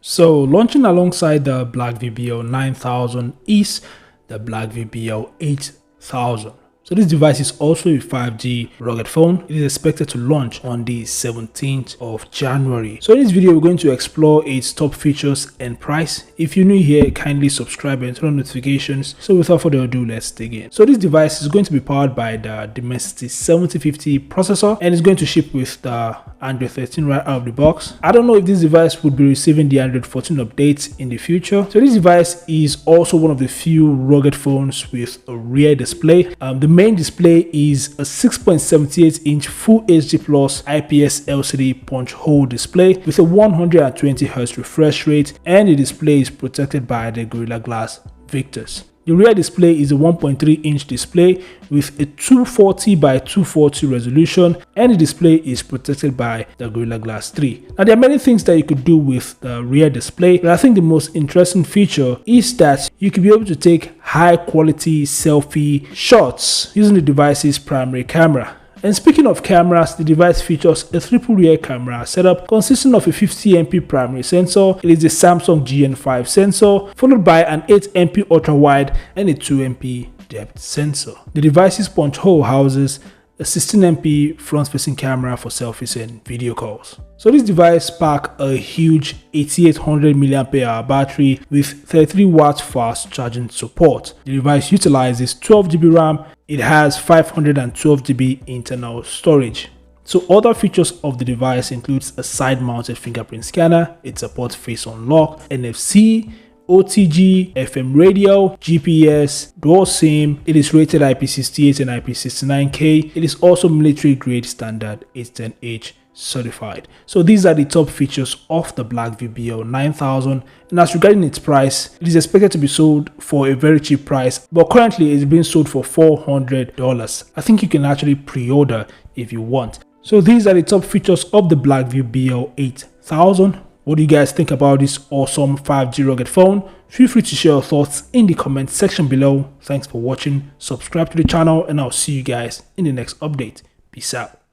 So launching alongside the Blackview BL9000 is the Blackview BL8000. So this device is also a 5G rugged phone. It is expected to launch on the 17th of January. So in this video, we're going to explore its top features and price. If you're new here, kindly subscribe and turn on notifications. So without further ado, let's dig in. So this device is going to be powered by the Dimensity 7050 processor and it's going to ship with the Android 13 right out of the box. I don't know if this device would be receiving the Android 14 updates in the future. So this device is also one of the few rugged phones with a rear display. The main display is a 6.78-inch Full HD Plus IPS LCD punch hole display with a 120Hz refresh rate, and the display is protected by the Gorilla Glass Victus. The rear display is a 1.3-inch display with a 240 by 240 resolution, and the display is protected by the Gorilla Glass 3. Now, there are many things that you could do with the rear display, but I think the most interesting feature is that you could be able to take high quality selfie shots using the device's primary camera. And speaking of cameras, the device features a triple rear camera setup consisting of a 50MP primary sensor. It is a Samsung GN5 sensor, followed by an 8MP ultra-wide and a 2MP depth sensor. The device's punch hole houses a 16MP front-facing camera for selfies and video calls. So this device packs a huge 8800 mAh battery with 33 watts fast charging support. The device utilizes 12GB RAM. It has 512GB internal storage. So other features of the device includes a side-mounted fingerprint scanner. It supports face unlock, NFC, OTG, FM radio, GPS, dual SIM. It is rated IP68 and IP69K. It is also military grade standard 810H certified. So these are the top features of the Blackview BL9000, and as regarding its price, it is expected to be sold for a very cheap price, but currently it's being sold for $400. I think you can actually pre-order if you want. So these are the top features of the Blackview BL8000. What do you guys think about this awesome 5G rugged phone? Feel free to share your thoughts in the comment section below. Thanks for watching, subscribe to the channel, and I'll see you guys in the next update. Peace out.